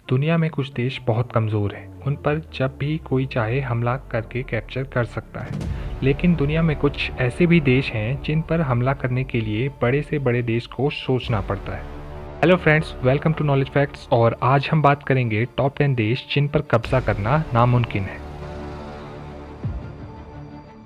दुनिया में कुछ देश बहुत कमज़ोर हैं, उन पर जब भी कोई चाहे हमला करके कैप्चर कर सकता है। लेकिन दुनिया में कुछ ऐसे भी देश हैं जिन पर हमला करने के लिए बड़े से बड़े देश को सोचना पड़ता है। Hello friends, welcome to knowledge facts और आज हम बात करेंगे टॉप 10 देश जिन पर कब्जा करना नामुमकिन है।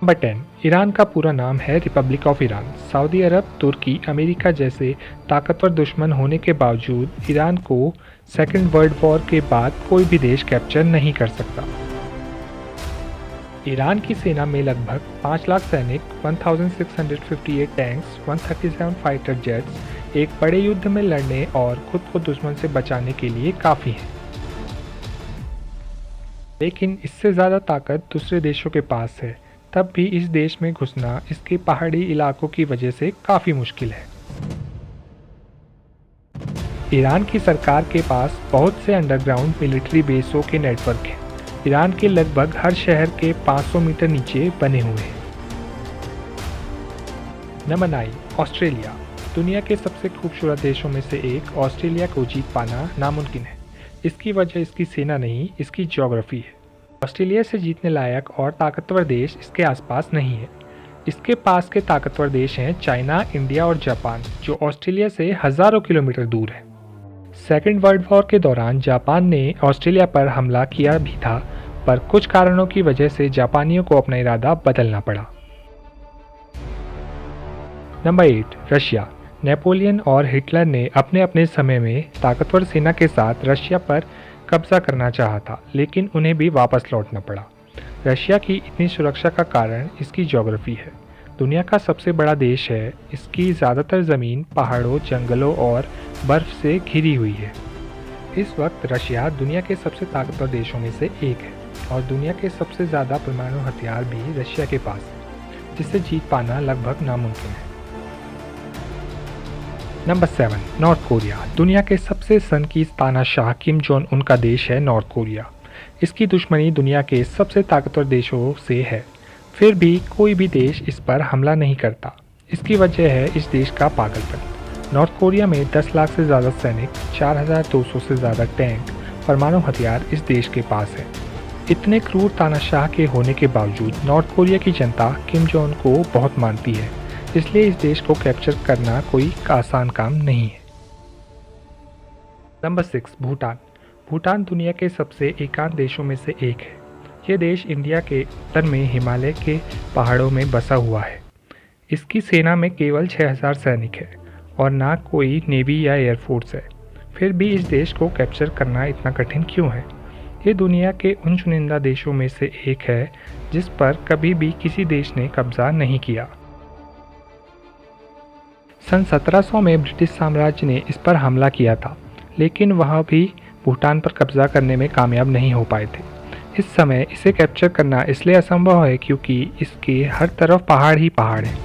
नंबर 10, ईरान का पूरा नाम है रिपब्लिक ऑफ ईरान। सऊदी अरब, तुर्की, अमेरिका जैसे ताकतवर दुश्मन होने के बावजूद ईरान को सेकेंड वर्ल्ड वॉर के बाद कोई भी देश कैप्चर नहीं कर सकता। ईरान की सेना में लगभग 5 लाख सैनिक, 1658 टैंक्स, 137 फाइटर जेट्स एक बड़े युद्ध में लड़ने और खुद को दुश्मन से बचाने के लिए काफ़ी हैं। लेकिन इससे ज़्यादा ताकत दूसरे देशों के पास है, तब भी इस देश में घुसना इसके पहाड़ी इलाकों की वजह से काफ़ी मुश्किल है। ईरान की सरकार के पास बहुत से अंडरग्राउंड मिलिट्री बेसों के नेटवर्क हैं। ईरान के लगभग हर शहर के 500 मीटर नीचे बने हुए हैं। Number 9, Australia. दुनिया के सबसे खूबसूरत देशों में से एक ऑस्ट्रेलिया को जीत पाना नामुमकिन है। इसकी वजह इसकी सेना नहीं, इसकी ज्योग्राफी है। ऑस्ट्रेलिया से जीतने लायक और ताकतवर देश इसके आसपास नहीं है। इसके पास के ताकतवर देश हैं चाइना, इंडिया और जापान, जो ऑस्ट्रेलिया से हज़ारों किलोमीटर दूर है। सेकेंड वर्ल्ड वॉर के दौरान जापान ने ऑस्ट्रेलिया पर हमला किया भी था, पर कुछ कारणों की वजह से जापानियों को अपना इरादा बदलना पड़ा। Number 8, Russia. नेपोलियन और हिटलर ने अपने अपने समय में ताकतवर सेना के साथ रशिया पर कब्जा करना चाहा था, लेकिन उन्हें भी वापस लौटना पड़ा। रशिया की इतनी सुरक्षा का कारण इसकी ज्योग्राफी है। दुनिया का सबसे बड़ा देश है। इसकी ज़्यादातर ज़मीन पहाड़ों, जंगलों और बर्फ़ से घिरी हुई है। इस वक्त रशिया दुनिया के सबसे ताकतवर देशों में से एक है और दुनिया के सबसे ज़्यादा परमाणु हथियार भी रशिया के पास है, जिसे जीत पाना लगभग नामुमकिन है। Number 7, north Korea. दुनिया के सबसे सनकीज़ तानाशाह किम जोंग उन का देश है नॉर्थ कोरिया। इसकी दुश्मनी दुनिया के सबसे ताकतवर देशों से है, फिर भी कोई भी देश इस पर हमला नहीं करता। इसकी वजह है इस देश का पागलपन। नॉर्थ कोरिया में 10 लाख से ज़्यादा सैनिक, 4200 से ज़्यादा टैंक, परमाणु हथियार इस देश के पास है। इतने क्रूर तानाशाह के होने के बावजूद नॉर्थ कोरिया की जनता किम जोंग को बहुत मानती है, इसलिए इस देश को कैप्चर करना कोई आसान काम नहीं है। नंबर 6, भूटान। भूटान दुनिया के सबसे एकांत देशों में से एक है। ये देश इंडिया के उत्तर में हिमालय के पहाड़ों में बसा हुआ है। इसकी सेना में केवल 6000 सैनिक है और ना कोई नेवी या एयरफोर्स है। फिर भी इस देश को कैप्चर करना इतना कठिन क्यों है? ये दुनिया के उन चुनिंदा देशों में से एक है जिस पर कभी भी किसी देश ने कब्जा नहीं किया। सन 1700 में ब्रिटिश साम्राज्य ने इस पर हमला किया था, लेकिन वह भी भूटान पर कब्जा करने में कामयाब नहीं हो पाए थे। इस समय इसे कैप्चर करना इसलिए असंभव है क्योंकि इसके हर तरफ पहाड़ ही पहाड़ हैं।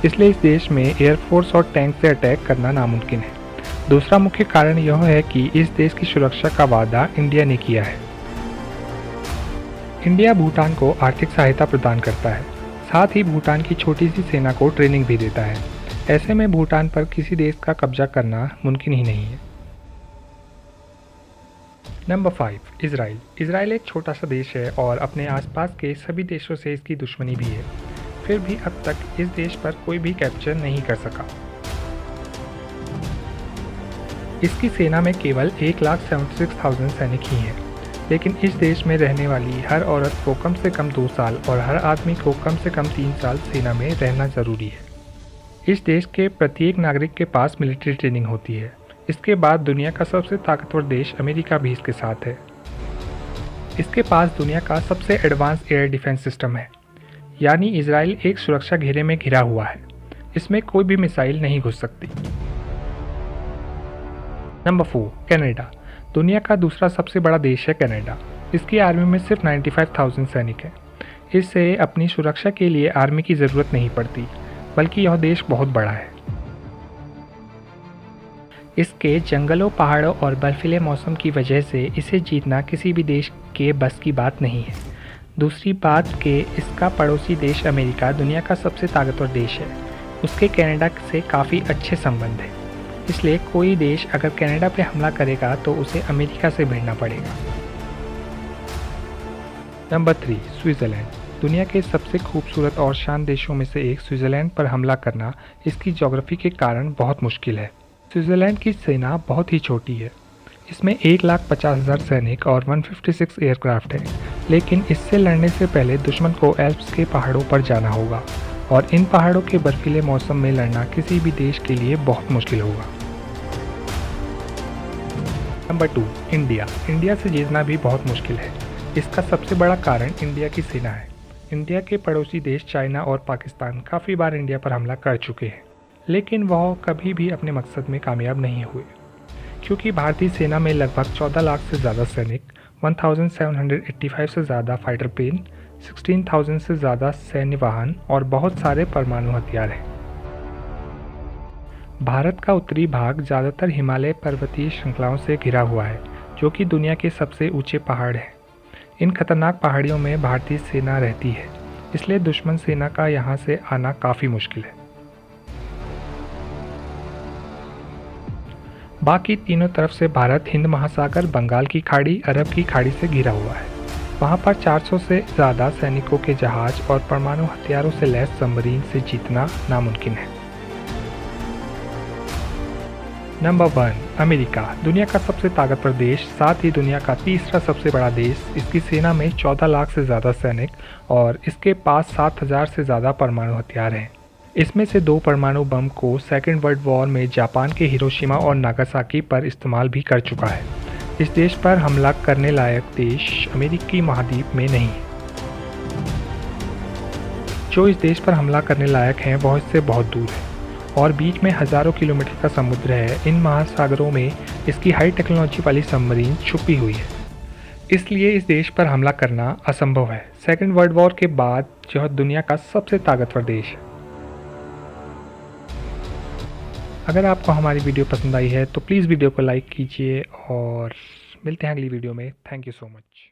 इसलिए इस देश में एयरफोर्स और टैंक से अटैक करना नामुमकिन है। दूसरा मुख्य कारण यह है कि इस देश की सुरक्षा का वादा इंडिया ने किया है। इंडिया भूटान को आर्थिक सहायता प्रदान करता है, साथ ही भूटान की छोटी सी सेना को ट्रेनिंग भी देता है। ऐसे में भूटान पर किसी देश का कब्जा करना मुमकिन ही नहीं है। Number 5, Israel. इजराइल एक छोटा सा देश है और अपने आसपास के सभी देशों से इसकी दुश्मनी भी है। फिर भी अब तक इस देश पर कोई भी कैप्चर नहीं कर सका। इसकी सेना में केवल 1,76,000 सैनिक ही हैं, लेकिन इस देश में रहने वाली हर औरत को कम से कम 2 साल और हर आदमी को कम से कम 3 साल सेना में रहना ज़रूरी है। इस देश के प्रत्येक नागरिक के पास मिलिट्री ट्रेनिंग होती है। इसके बाद दुनिया का सबसे ताकतवर देश अमेरिका भी इसके साथ है। इसके पास दुनिया का सबसे एडवांस एयर डिफेंस सिस्टम है, यानी इजराइल एक सुरक्षा घेरे में घिरा हुआ है। इसमें कोई भी मिसाइल नहीं घुस सकती। Number 4, Canada. दुनिया का दूसरा सबसे बड़ा देश है कनाडा। इसकी आर्मी में सिर्फ 95,000 सैनिक हैं। इससे अपनी सुरक्षा के लिए आर्मी की ज़रूरत नहीं पड़ती, बल्कि यह देश बहुत बड़ा है। इसके जंगलों, पहाड़ों और बर्फीले मौसम की वजह से इसे जीतना किसी भी देश के बस की बात नहीं है। दूसरी बात कि इसका पड़ोसी देश अमेरिका दुनिया का सबसे ताकतवर देश है। उसके कनाडा से काफ़ी अच्छे संबंध हैं। इसलिए कोई देश अगर कनाडा पे हमला करेगा तो उसे अमेरिका से भिड़ना पड़ेगा। Number 3, Switzerland. दुनिया के सबसे खूबसूरत और शांत देशों में से एक स्विट्ज़रलैंड पर हमला करना इसकी ज्योग्राफी के कारण बहुत मुश्किल है। स्विट्ज़रलैंड की सेना बहुत ही छोटी है। इसमें 1,50,000 सैनिक और 156 एयरक्राफ्ट है, लेकिन इससे लड़ने से पहले दुश्मन को एल्प्स के पहाड़ों पर जाना होगा और इन पहाड़ों के बर्फीले मौसम में लड़ना किसी भी देश के लिए बहुत मुश्किल होगा। Number 2, India. इंडिया से जीतना भी बहुत मुश्किल है। इसका सबसे बड़ा कारण इंडिया की सेना है। इंडिया के पड़ोसी देश चाइना और पाकिस्तान काफ़ी बार इंडिया पर हमला कर चुके हैं, लेकिन वह कभी भी अपने मकसद में कामयाब नहीं हुए, क्योंकि भारतीय सेना में लगभग 14 लाख से ज़्यादा सैनिक, 1785 से ज़्यादा फाइटर प्लेन, 16,000 से ज़्यादा सैन्य वाहन और बहुत सारे परमाणु हथियार हैं। भारत का उत्तरी भाग ज़्यादातर हिमालय पर्वतीय श्रृंखलाओं से घिरा हुआ है, जो कि दुनिया के सबसे ऊंचे पहाड़ हैं। इन खतरनाक पहाड़ियों में भारतीय सेना रहती है, इसलिए दुश्मन सेना का यहाँ से आना काफ़ी मुश्किल है। बाकी तीनों तरफ से भारत हिंद महासागर, बंगाल की खाड़ी, अरब की खाड़ी से घिरा हुआ है। वहाँ पर 400 से ज़्यादा सैनिकों के जहाज और परमाणु हथियारों से लैस सबमरीन से जीतना नामुमकिन है। Number 1, America. दुनिया का सबसे ताकतवर देश, साथ ही दुनिया का तीसरा सबसे बड़ा देश। इसकी सेना में 14 लाख से ज़्यादा सैनिक और इसके पास 7,000 से ज़्यादा परमाणु हथियार हैं। इसमें से 2 परमाणु बम को सेकेंड वर्ल्ड वॉर में जापान के हिरोशिमा और नागासाकी पर इस्तेमाल भी कर चुका है। इस देश पर हमला करने लायक देश अमेरिकी महाद्वीप में नहीं है। जो इस देश पर हमला करने लायक हैं वह इससे बहुत दूर है और बीच में हज़ारों किलोमीटर का समुद्र है। इन महासागरों में इसकी हाई टेक्नोलॉजी वाली सबमरीन छुपी हुई है, इसलिए इस देश पर हमला करना असंभव है। सेकेंड वर्ल्ड वॉर के बाद यह दुनिया का सबसे ताकतवर देश है। अगर आपको हमारी वीडियो पसंद आई है तो प्लीज़ वीडियो को लाइक कीजिए और मिलते हैं अगली वीडियो में। Thank you so much.